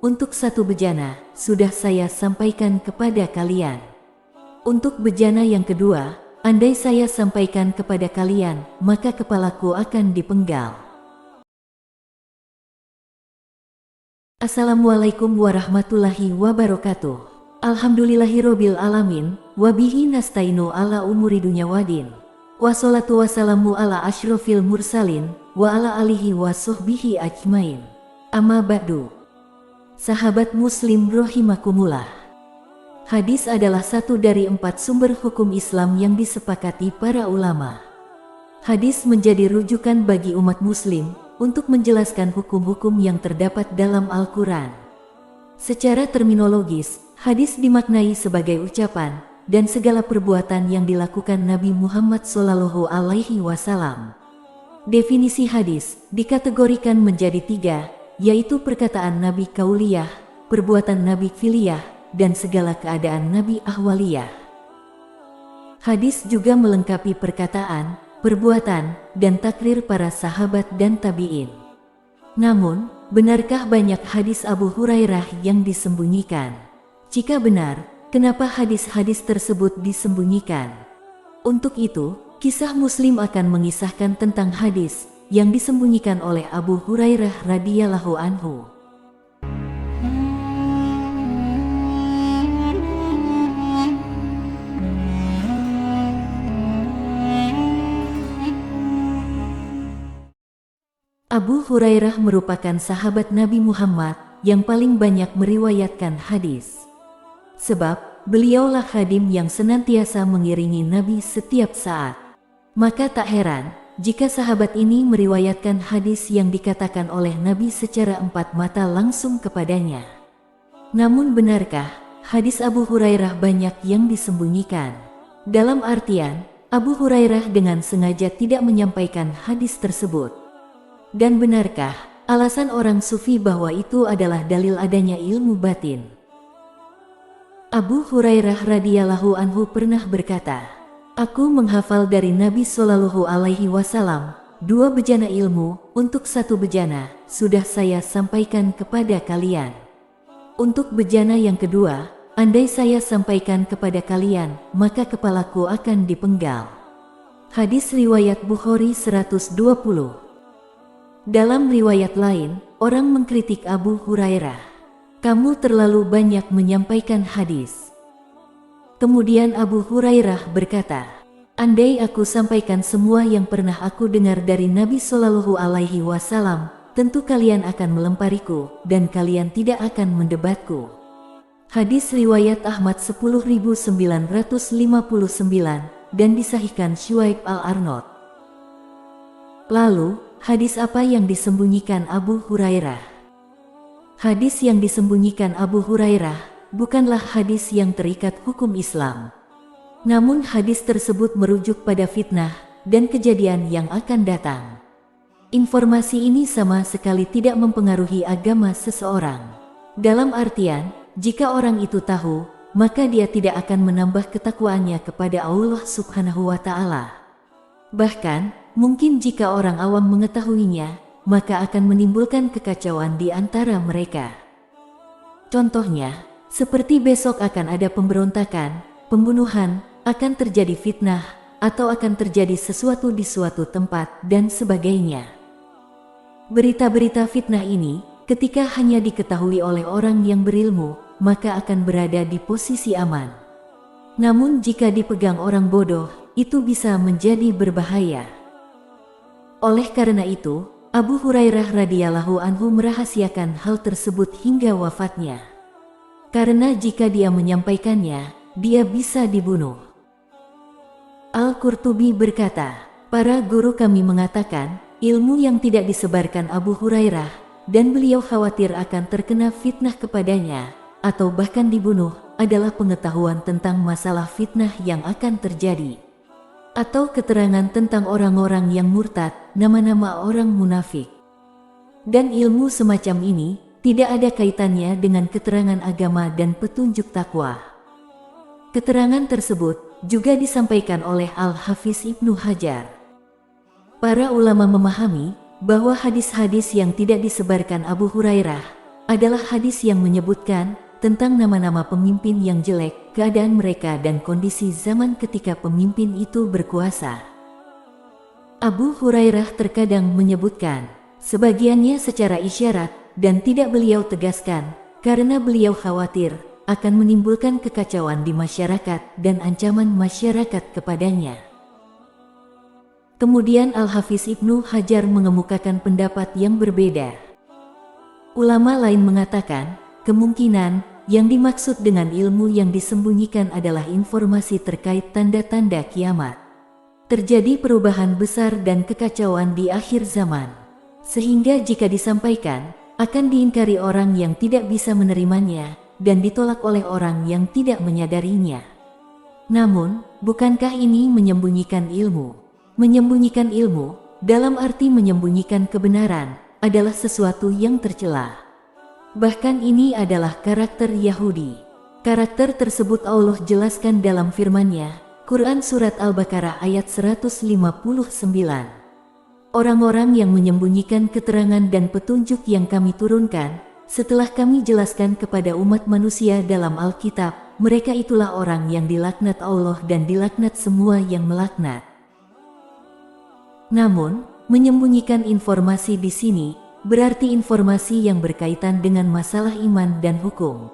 untuk satu bejana, sudah saya sampaikan kepada kalian. Untuk bejana yang kedua, andai saya sampaikan kepada kalian, maka kepalaku akan dipenggal. Assalamualaikum warahmatullahi wabarakatuh. Alhamdulillahirobbil alamin, wabihi nasta'inu ala umuri dunya wadin. Wassalatu wassalamu ala asyrofil mursalin, wa ala alihi wa sahbihi ajmain. Amma ba'du. Sahabat muslim rahimakumullah. Hadis adalah satu dari 4 sumber hukum Islam yang disepakati para ulama. Hadis menjadi rujukan bagi umat muslim untuk menjelaskan hukum-hukum yang terdapat dalam Al-Quran. Secara terminologis, hadis dimaknai sebagai ucapan dan segala perbuatan yang dilakukan Nabi Muhammad SAW. Definisi hadis dikategorikan menjadi 3, yaitu perkataan Nabi Qauliyah, perbuatan Nabi Filiyah, dan segala keadaan Nabi Ahwaliyah. Hadis juga melengkapi perkataan, perbuatan, dan takrir para sahabat dan tabi'in. Namun, benarkah banyak hadis Abu Hurairah yang disembunyikan? Jika benar, kenapa hadis-hadis tersebut disembunyikan? Untuk itu, kisah Muslim akan mengisahkan tentang hadis yang disembunyikan oleh Abu Hurairah radhiyallahu anhu. Abu Hurairah merupakan sahabat Nabi Muhammad yang paling banyak meriwayatkan hadis. Sebab, beliaulah khadim yang senantiasa mengiringi Nabi setiap saat. Maka tak heran jika sahabat ini meriwayatkan hadis yang dikatakan oleh Nabi secara 4 mata langsung kepadanya. Namun benarkah hadis Abu Hurairah banyak yang disembunyikan? Dalam artian, Abu Hurairah dengan sengaja tidak menyampaikan hadis tersebut. Dan benarkah alasan orang sufi bahwa itu adalah dalil adanya ilmu batin? Abu Hurairah radhiyallahu anhu pernah berkata, "Aku menghafal dari Nabi SAW 2 bejana ilmu, untuk 1 bejana, sudah saya sampaikan kepada kalian. Untuk bejana yang kedua, andai saya sampaikan kepada kalian, maka kepalaku akan dipenggal." Hadis riwayat Bukhari 120. Dalam riwayat lain, orang mengkritik Abu Hurairah, "Kamu terlalu banyak menyampaikan hadis." Kemudian Abu Hurairah berkata, "Andai aku sampaikan semua yang pernah aku dengar dari Nabi SAW, tentu kalian akan melempariku dan kalian tidak akan mendebatku." Hadis riwayat Ahmad 10959 dan disahihkan Syuaib Al-Arnaud. Lalu, hadis apa yang disembunyikan Abu Hurairah? Hadis yang disembunyikan Abu Hurairah bukanlah hadis yang terikat hukum Islam. Namun hadis tersebut merujuk pada fitnah dan kejadian yang akan datang. Informasi ini sama sekali tidak mempengaruhi agama seseorang. Dalam artian, jika orang itu tahu, maka dia tidak akan menambah ketakwaannya kepada Allah Subhanahu wa Ta'ala. Bahkan, mungkin jika orang awam mengetahuinya, maka akan menimbulkan kekacauan di antara mereka. Contohnya, seperti besok akan ada pemberontakan, pembunuhan, akan terjadi fitnah, atau akan terjadi sesuatu di suatu tempat, dan sebagainya. Berita-berita fitnah ini, ketika hanya diketahui oleh orang yang berilmu, maka akan berada di posisi aman. Namun jika dipegang orang bodoh, itu bisa menjadi berbahaya. Oleh karena itu, Abu Hurairah radhiyallahu anhu merahasiakan hal tersebut hingga wafatnya. Karena jika dia menyampaikannya, dia bisa dibunuh. Al-Qurtubi berkata, "Para guru kami mengatakan, ilmu yang tidak disebarkan Abu Hurairah, dan beliau khawatir akan terkena fitnah kepadanya, atau bahkan dibunuh, adalah pengetahuan tentang masalah fitnah yang akan terjadi. Atau keterangan tentang orang-orang yang murtad, nama-nama orang munafik. Dan ilmu semacam ini tidak ada kaitannya dengan keterangan agama dan petunjuk takwa." Keterangan tersebut juga disampaikan oleh Al-Hafiz Ibnu Hajar. Para ulama memahami bahwa hadis-hadis yang tidak disebarkan Abu Hurairah adalah hadis yang menyebutkan tentang nama-nama pemimpin yang jelek, keadaan mereka dan kondisi zaman ketika pemimpin itu berkuasa. Abu Hurairah terkadang menyebutkan sebagiannya secara isyarat dan tidak beliau tegaskan karena beliau khawatir akan menimbulkan kekacauan di masyarakat dan ancaman masyarakat kepadanya. Kemudian Al-Hafiz Ibnu Hajar mengemukakan pendapat yang berbeda. Ulama lain mengatakan, kemungkinan yang dimaksud dengan ilmu yang disembunyikan adalah informasi terkait tanda-tanda kiamat. Terjadi perubahan besar dan kekacauan di akhir zaman, sehingga jika disampaikan, akan diingkari orang yang tidak bisa menerimanya dan ditolak oleh orang yang tidak menyadarinya. Namun, bukankah ini menyembunyikan ilmu? Menyembunyikan ilmu, dalam arti menyembunyikan kebenaran, adalah sesuatu yang tercela. Bahkan ini adalah karakter Yahudi. Karakter tersebut Allah jelaskan dalam firman-Nya, Quran Surat Al-Baqarah ayat 159. Orang-orang yang menyembunyikan keterangan dan petunjuk yang kami turunkan, setelah kami jelaskan kepada umat manusia dalam Alkitab, mereka itulah orang yang dilaknat Allah dan dilaknat semua yang melaknat. Namun, menyembunyikan informasi di sini berarti informasi yang berkaitan dengan masalah iman dan hukum.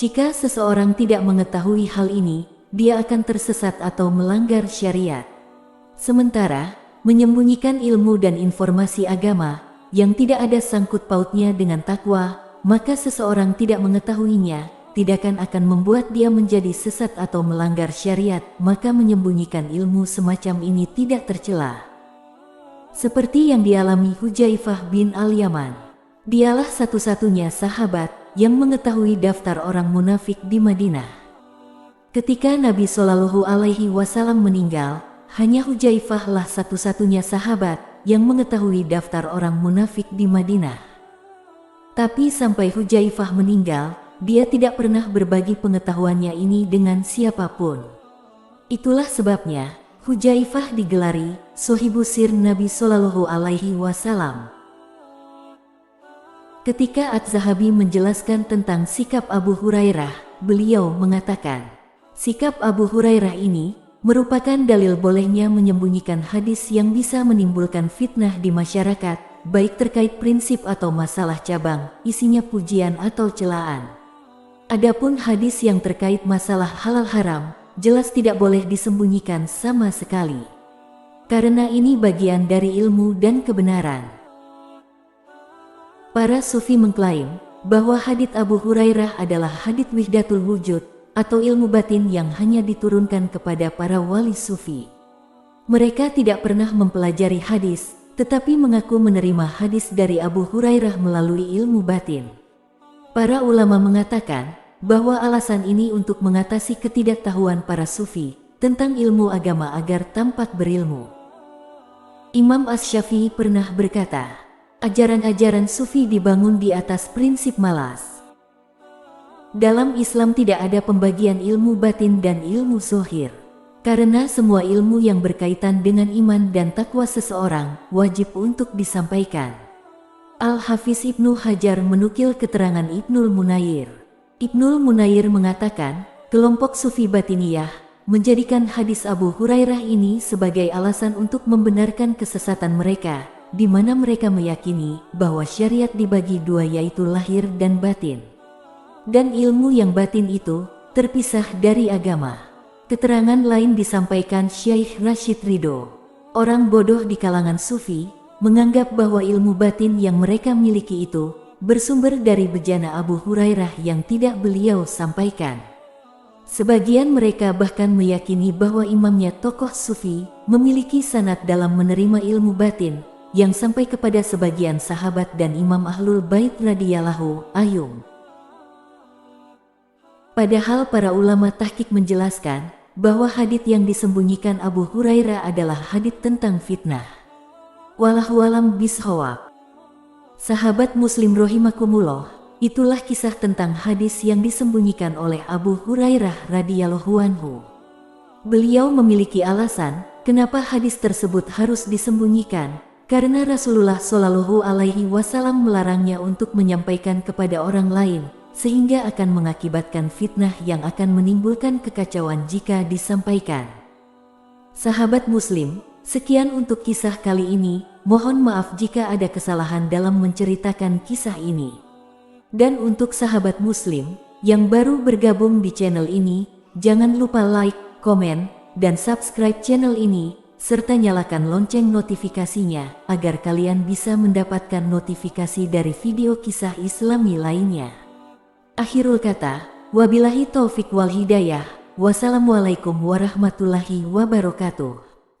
Jika seseorang tidak mengetahui hal ini, dia akan tersesat atau melanggar syariat. Sementara, menyembunyikan ilmu dan informasi agama yang tidak ada sangkut pautnya dengan takwa, maka seseorang tidak mengetahuinya, tidak akan membuat dia menjadi sesat atau melanggar syariat, maka menyembunyikan ilmu semacam ini tidak tercela. Seperti yang dialami Hudzaifah bin Al-Yaman. Dialah satu-satunya sahabat yang mengetahui daftar orang munafik di Madinah. Ketika Nabi Shallallahu Alaihi Wasallam meninggal, hanya Hudzaifah lah satu-satunya sahabat yang mengetahui daftar orang munafik di Madinah. Tapi sampai Hudzaifah meninggal, dia tidak pernah berbagi pengetahuannya ini dengan siapapun. Itulah sebabnya Hudzaifah digelari Sohibus Sir Nabi Shallallahu Alaihi Wasallam. Ketika Az-Zahabi menjelaskan tentang sikap Abu Hurairah, beliau mengatakan, sikap Abu Hurairah ini merupakan dalil bolehnya menyembunyikan hadis yang bisa menimbulkan fitnah di masyarakat, baik terkait prinsip atau masalah cabang, isinya pujian atau celaan. Adapun hadis yang terkait masalah halal haram, jelas tidak boleh disembunyikan sama sekali. Karena ini bagian dari ilmu dan kebenaran. Para sufi mengklaim bahwa hadits Abu Hurairah adalah hadits wihdatul wujud, atau ilmu batin yang hanya diturunkan kepada para wali sufi. Mereka tidak pernah mempelajari hadis, tetapi mengaku menerima hadis dari Abu Hurairah melalui ilmu batin. Para ulama mengatakan bahwa alasan ini untuk mengatasi ketidaktahuan para sufi tentang ilmu agama agar tampak berilmu. Imam Asy-Syafi'i pernah berkata, ajaran-ajaran sufi dibangun di atas prinsip malas. Dalam Islam tidak ada pembagian ilmu batin dan ilmu zahir, karena semua ilmu yang berkaitan dengan iman dan takwa seseorang wajib untuk disampaikan. Al-Hafiz Ibnu Hajar menukil keterangan Ibnul Munayir. Ibnul Munayir mengatakan, kelompok sufi batiniyah menjadikan hadis Abu Hurairah ini sebagai alasan untuk membenarkan kesesatan mereka, di mana mereka meyakini bahwa syariat dibagi dua, yaitu lahir dan batin. Dan ilmu yang batin itu terpisah dari agama. Keterangan lain disampaikan Syekh Rashid Ridho. Orang bodoh di kalangan sufi menganggap bahwa ilmu batin yang mereka miliki itu bersumber dari bejana Abu Hurairah yang tidak beliau sampaikan. Sebagian mereka bahkan meyakini bahwa imamnya tokoh sufi memiliki sanad dalam menerima ilmu batin yang sampai kepada sebagian sahabat dan imam ahlul bait radhiyallahu anhum. Padahal para ulama tahqiq menjelaskan bahwa hadits yang disembunyikan Abu Hurairah adalah hadits tentang fitnah. Wallahu a'lam bishawab. Sahabat Muslim rahimakumullah, itulah kisah tentang hadis yang disembunyikan oleh Abu Hurairah radhiyallahu anhu. Beliau memiliki alasan kenapa hadis tersebut harus disembunyikan, karena Rasulullah Shallallahu Alaihi Wasallam melarangnya untuk menyampaikan kepada orang lain, sehingga akan mengakibatkan fitnah yang akan menimbulkan kekacauan jika disampaikan. Sahabat Muslim, sekian untuk kisah kali ini. Mohon maaf jika ada kesalahan dalam menceritakan kisah ini. Dan untuk sahabat Muslim yang baru bergabung di channel ini, jangan lupa like, komen, dan subscribe channel ini, serta nyalakan lonceng notifikasinya agar kalian bisa mendapatkan notifikasi dari video kisah Islami lainnya. Akhirul kata, wabillahi taufik wal hidayah. Wassalamualaikum warahmatullahi wabarakatuh.